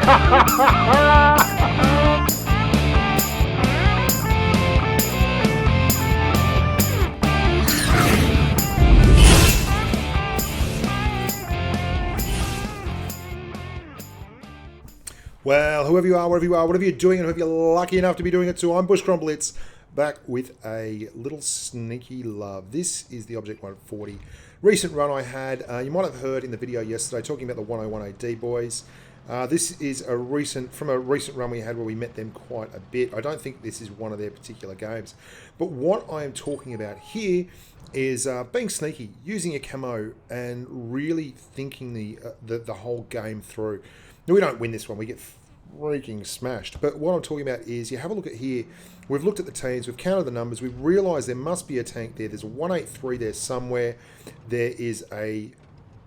Well, whoever you are, wherever you are, whatever you're doing, and hope you're lucky enough to be doing it too, I'm Bushka on Blitz, back with a little sneaky love. This is the Object 140 recent run I had. You might have heard in the video yesterday talking about the 101 AD boys. This is from a recent run we had where we met them quite a bit. I don't think this is one of their particular games. But what I am talking about here is being sneaky, using a camo, and really thinking the whole game through. Now, we don't win this one, we get freaking smashed. But what I'm talking about is, you have a look at here, we've looked at the teams, we've counted the numbers, we've realised there must be a tank there. There's a 183 there somewhere. There is a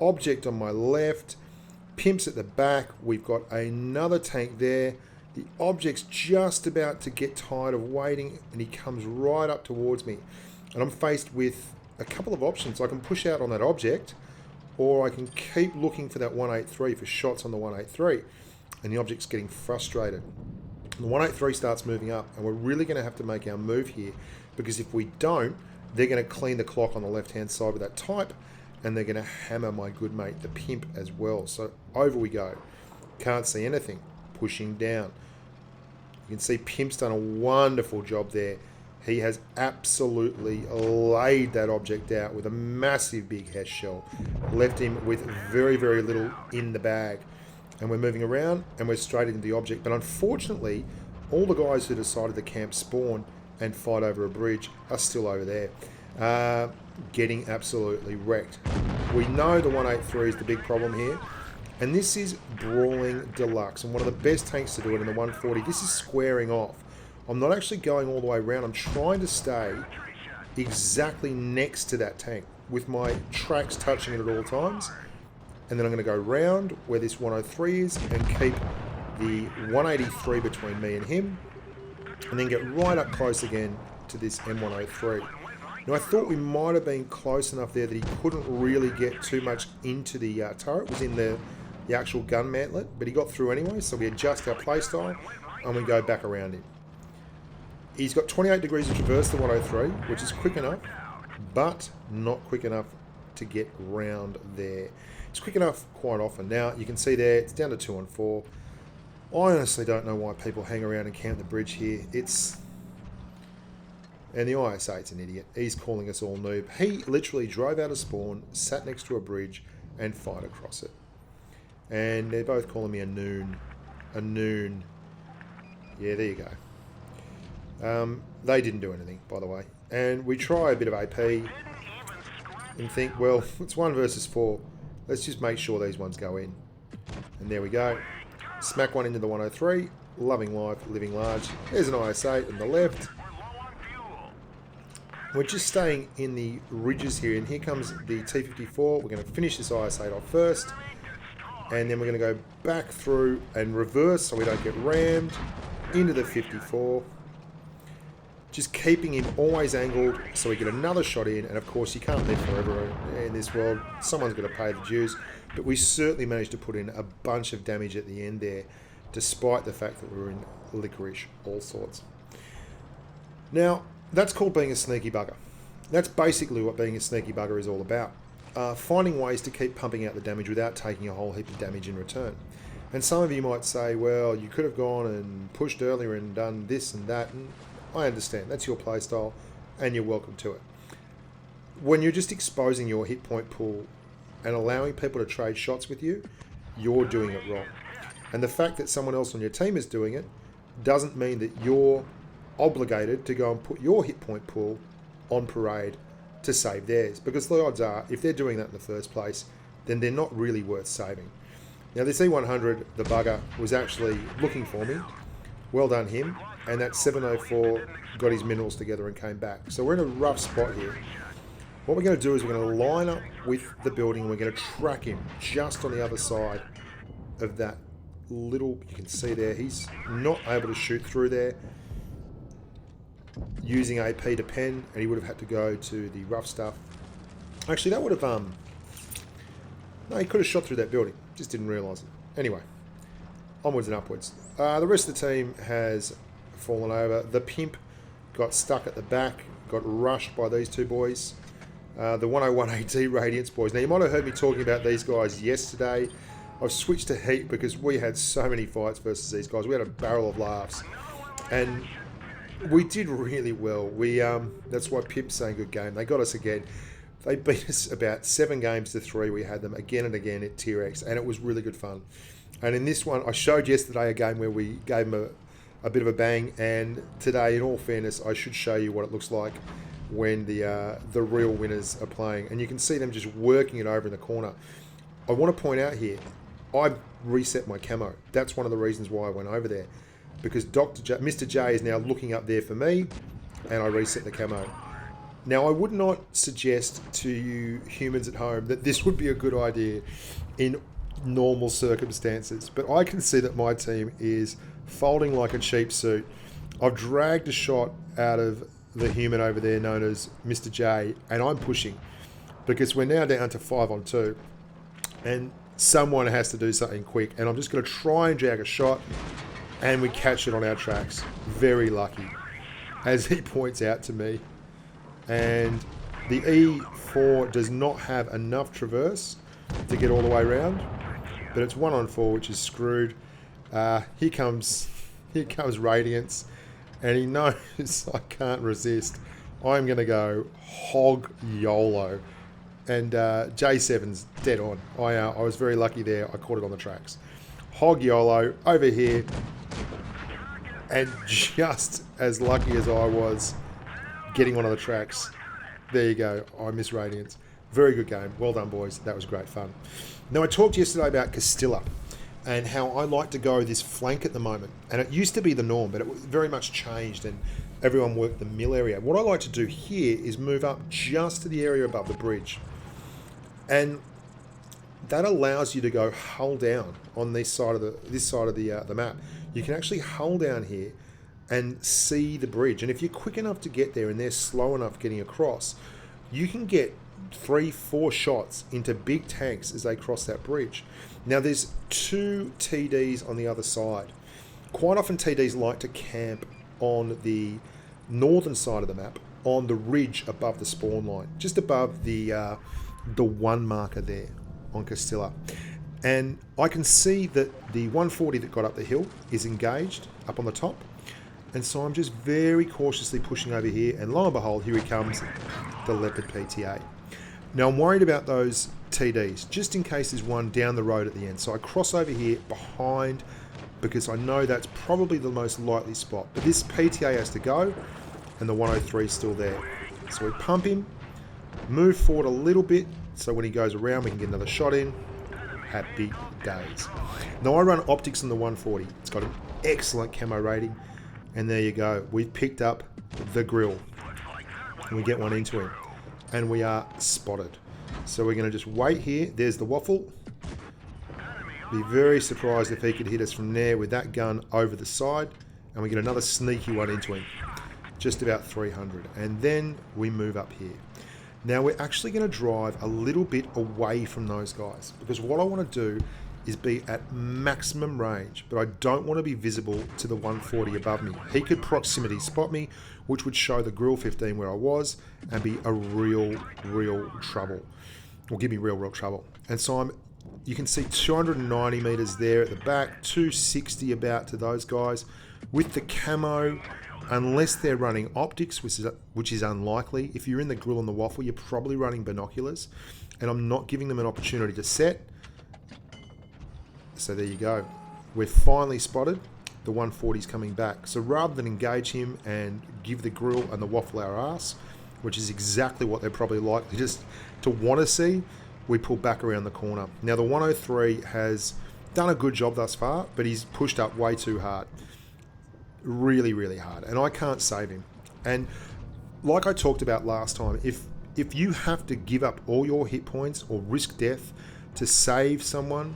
object on my left, pimps at the back, we've got another tank there. The object's just about to get tired of waiting, and he comes right up towards me. And I'm faced with a couple of options. I can push out on that object, or I can keep looking for that 183 for shots on the 183, and the object's getting frustrated. The 183 starts moving up, and we're really going to have to make our move here, because if we don't, they're going to clean the clock on the left-hand side with that type, and they're going to hammer my good mate, the pimp, as well. So over we go. Can't see anything. Pushing down. You can see Pimp's done a wonderful job there. He has absolutely laid that object out with a massive big HESH shell. Left him with very, very little in the bag. And we're moving around, and we're straight into the object. But unfortunately, all the guys who decided to camp spawn and fight over a bridge are still over there, getting absolutely wrecked. We know the 183 is the big problem here. And this is Brawling Deluxe, and one of the best tanks to do it in the 140. This is squaring off. I'm not actually going all the way around. I'm trying to stay exactly next to that tank with my tracks touching it at all times. And then I'm going to go round where this 103 is and keep the 183 between me and him. And then get right up close again to this M103. Now, I thought we might have been close enough there that he couldn't really get too much into the turret. It was in the actual gun mantlet, but he got through anyway. So we adjust our playstyle and we go back around him. He's got 28 degrees of traverse, the 103, which is quick enough, but not quick enough to get round there. It's quick enough quite often. Now, you can see there, it's down to 2 on 4. I honestly don't know why people hang around and camp the bridge here. And the ISA's an idiot. He's calling us all noob. He literally drove out of spawn, sat next to a bridge, and fired across it. And they're both calling me a noon. A noon. Yeah, there you go. They didn't do anything, by the way. And we try a bit of AP and think, well, it's 1 versus 4. Let's just make sure these ones go in. And there we go. Smack one into the 103. Loving life, living large. There's an IS-8 on the left. We're just staying in the ridges here. And here comes the T-54. We're going to finish this IS-8 off first. And then we're going to go back through and reverse so we don't get rammed into the 54. Just keeping him always angled so we get another shot in. And of course, you can't live forever in this world. Someone's got to pay the dues. But we certainly managed to put in a bunch of damage at the end there, despite the fact that we were in licorice all sorts. Now, that's called being a sneaky bugger. That's basically what being a sneaky bugger is all about. Finding ways to keep pumping out the damage without taking a whole heap of damage in return. And some of you might say, well, you could have gone and pushed earlier and done this and that. And I understand. That's your playstyle, and you're welcome to it. When you're just exposing your hit point pool and allowing people to trade shots with you, you're doing it wrong. And the fact that someone else on your team is doing it doesn't mean that you're obligated to go and put your hit point pool on parade to save theirs. Because the odds are, if they're doing that in the first place, then they're not really worth saving. Now, this E100, the bugger, was actually looking for me. Well done him. And that 704 got his minerals together and came back. So we're in a rough spot here. What we're going to do is we're going to line up with the building and we're going to track him just on the other side of that little, you can see there, he's not able to shoot through there using AP to pen, and he would have had to go to the rough stuff. Actually, that would have, no, he could have shot through that building, just didn't realise it. Anyway, onwards and upwards. The rest of the team has fallen over. The pimp got stuck at the back, got rushed by these two boys. The 101 AT Radiance boys. Now, you might have heard me talking about these guys yesterday. I've switched to Heat because we had so many fights versus these guys. We had a barrel of laughs. And we did really well. That's why Pip's saying good game. They got us again. They beat us about 7 games to 3. We had them again and again at Tier X, and it was really good fun. And in this one, I showed yesterday a game where we gave them a bit of a bang, and today, in all fairness, I should show you what it looks like when the real winners are playing. And you can see them just working it over in the corner. I want to point out here, I reset my camo. That's one of the reasons why I went over there. Because Mr. J is now looking up there for me, and I reset the camo. Now, I would not suggest to you humans at home that this would be a good idea in normal circumstances, but I can see that my team is folding like a cheap suit. I've dragged a shot out of the human over there known as Mr. J, and I'm pushing because we're now down to 5-on-2, and someone has to do something quick, and I'm just going to try and drag a shot, and we catch it on our tracks. Very lucky, as he points out to me. And the E4 does not have enough traverse to get all the way around, but it's 1-on-4, which is screwed. Here comes Radiance, and he knows I can't resist. I'm going to go hog YOLO, and J7's dead on. I was very lucky there. I caught it on the tracks. Hog YOLO over here, and just as lucky as I was getting one of the tracks, there you go. I miss Radiance. Very good game. Well done, boys. That was great fun. Now, I talked yesterday about Castilla and how I like to go this flank at the moment. And it used to be the norm, but it very much changed and everyone worked the mill area. What I like to do here is move up just to the area above the bridge. And that allows you to go hull down on this side of the map. You can actually hull down here and see the bridge. And if you're quick enough to get there and they're slow enough getting across, you can get 3-4 shots into big tanks as they cross that bridge. Now, there's 2 TDs on the other side. Quite often TDs like to camp on the northern side of the map, on the ridge above the spawn line, just above the 1 marker there on Castilla. And I can see that the 140 that got up the hill is engaged up on the top. And so I'm just very cautiously pushing over here, and lo and behold, here he comes, the Leopard PTA. Now, I'm worried about those TDs, just in case there's one down the road at the end. So I cross over here behind, because I know that's probably the most likely spot. But this PTA has to go, and the 103 is still there. So we pump him, move forward a little bit, so when he goes around, we can get another shot in. Happy days. Now, I run optics on the 140. It's got an excellent camo rating. And there you go. We've picked up the grill. And we get one into him. And we are spotted. So we're going to just wait here. There's the waffle. Be very surprised if he could hit us from there with that gun over the side. And we get another sneaky one into him. Just about 300. And then we move up here. Now we're actually going to drive a little bit away from those guys. Because what I want to do is be at maximum range, but I don't want to be visible to the 140 above me. He could proximity spot me, which would show the grill 15 where I was and be a real trouble. Or give me real trouble. And so you can see 290 meters there at the back, 260 about to those guys. With the camo, unless they're running optics, which is unlikely. If you're in the grill and the waffle, you're probably running binoculars, and I'm not giving them an opportunity to set. So there you go. We're finally spotted. The 140's coming back. So rather than engage him and give the grill and the waffle our ass, which is exactly what they're probably likely just to want to see, we pull back around the corner. Now, the 103 has done a good job thus far, but he's pushed up way too hard. Really hard. And I can't save him. And like I talked about last time, if you have to give up all your hit points or risk death to save someone,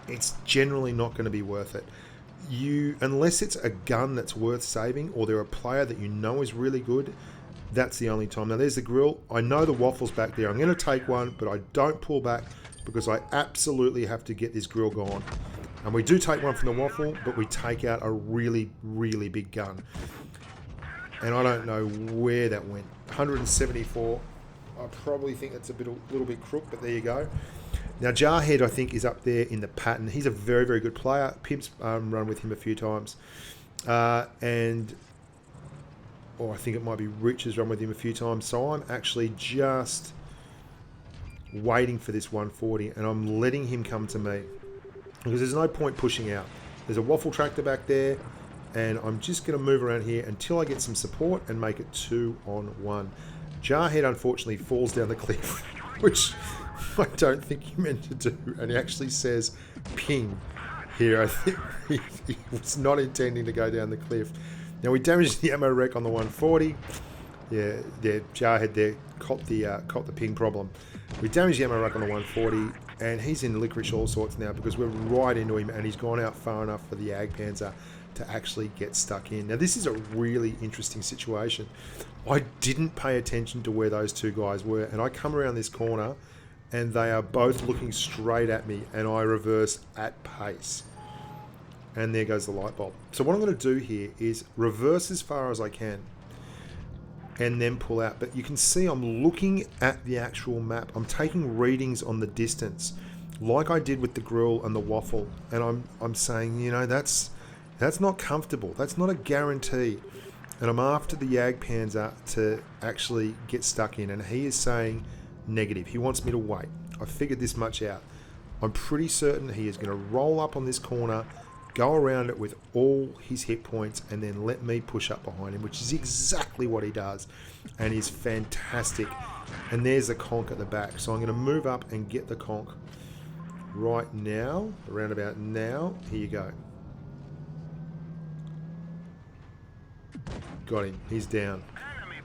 it's generally not going to be worth it. Unless it's a gun that's worth saving, or they're a player that you know is really good, that's the only time. Now there's the grill. I know the waffle's back there. I'm going to take one, but I don't pull back because I absolutely have to get this grill gone. And we do take one from the waffle, but we take out a really, really big gun. And I don't know where that went. 174. I probably think that's a little bit crook, but there you go. Now, Jarhead, I think, is up there in the pattern. He's a very, very good player. Pimp's run with him a few times. Or I think it might be Rich has run with him a few times. So I'm actually just waiting for this 140, and I'm letting him come to me. Because there's no point pushing out. There's a waffle tractor back there, and I'm just going to move around here until I get some support and make it 2-on-1. Jarhead, unfortunately, falls down the cliff, which I don't think he meant to do, and he actually says ping here. I think he was not intending to go down the cliff. Now, we damaged the ammo wreck on the 140. Yeah, Jarhead there caught the ping problem. We damaged the ammo rack on the 140, and he's in licorice all sorts now because we're right into him, and he's gone out far enough for the Jagdpanzer to actually get stuck in. Now, this is a really interesting situation. I didn't pay attention to where those two guys were, and I come around this corner, and they are both looking straight at me, and I reverse at pace. And there goes the light bulb. So what I'm going to do here is reverse as far as I can, and then pull out. But you can see I'm looking at the actual map. I'm taking readings on the distance, like I did with the grill and the waffle. And I'm saying, you know, that's not comfortable. That's not a guarantee. And I'm after the Jagdpanzer to actually get stuck in. And he is saying negative. He wants me to wait. I figured this much out. I'm pretty certain he is going to roll up on this corner, go around it with all his hit points, and then let me push up behind him, which is exactly what he does, and is fantastic. And there's the conch at the back. So I'm going to move up and get the conch right now, around about now. Here you go. Got him. He's down.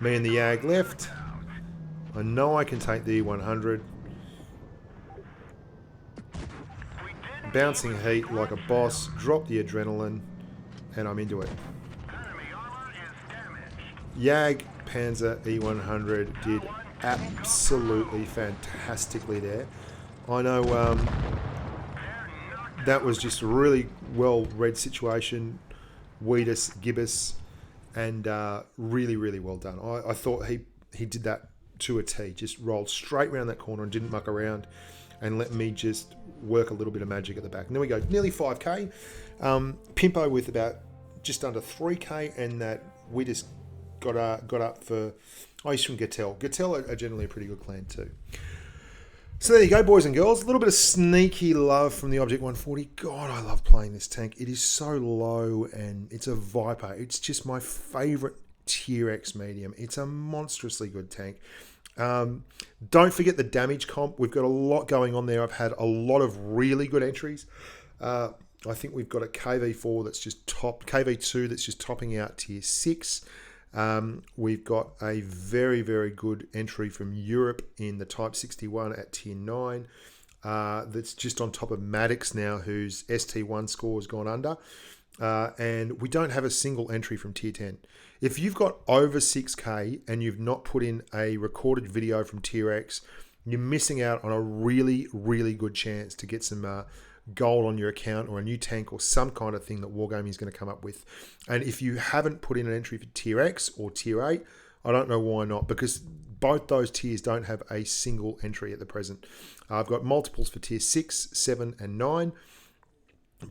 Me and the Yag left. I know I can take the E100. Bouncing heat like a boss, drop the adrenaline, and I'm into it. Jagdpanzer E100 did absolutely fantastically there. I know that was just a really well-read situation. Weedus, Gibbous, and really, really well done. I thought he did that to a T, just rolled straight around that corner and didn't muck around, and let me just work a little bit of magic at the back. And there we go, nearly 5k. Pimpo with about just under 3k, and that we just got up for, he's from Gatell. Gatell are generally a pretty good clan too. So there you go, boys and girls. A little bit of sneaky love from the Object 140. God, I love playing this tank. It is so low, and it's a Viper. It's just my favourite Tier X medium. It's a monstrously good tank. Don't forget the damage comp. We've got a lot going on there. I've had a lot of really good entries. I think we've got a KV4 that's just KV2 that's just topping out Tier 6. We've got a very, very good entry from Europe in the Type 61 at Tier 9. That's just on top of Maddox now, whose ST1 score has gone under. And we don't have a single entry from Tier 10. If you've got over 6k and you've not put in a recorded video from Tier X, you're missing out on a really, really good chance to get some gold on your account, or a new tank, or some kind of thing that Wargaming is going to come up with. And if you haven't put in an entry for Tier X or Tier 8, I don't know why not, because both those tiers don't have a single entry at the present. I've got multiples for Tier 6, 7, and 9.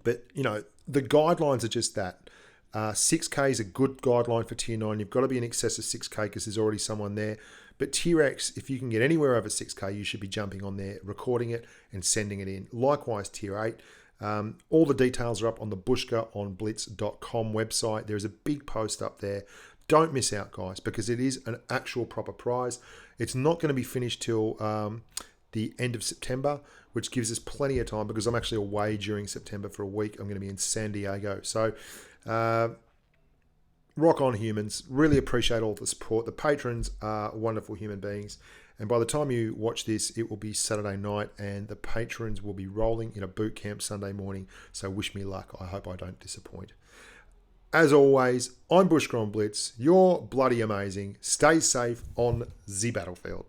But, you know, the guidelines are just that. 6k is a good guideline for Tier 9. You've got to be in excess of 6k because there's already someone there. But Tier X, if you can get anywhere over 6k, you should be jumping on there, recording it, and sending it in. Likewise, Tier 8. All the details are up on the Bushka on Blitz.com website. There's a big post up there. Don't miss out, guys, because it is an actual proper prize. It's not going to be finished till the end of September, which gives us plenty of time, because I'm actually away during September for a week. I'm going to be in San Diego. So, rock on, humans. Really appreciate all the support. The patrons are wonderful human beings. And by the time you watch this, it will be Saturday night, and the patrons will be rolling in a boot camp Sunday morning. So wish me luck. I hope I don't disappoint. As always, I'm Bushka on Blitz. You're bloody amazing. Stay safe on the battlefield.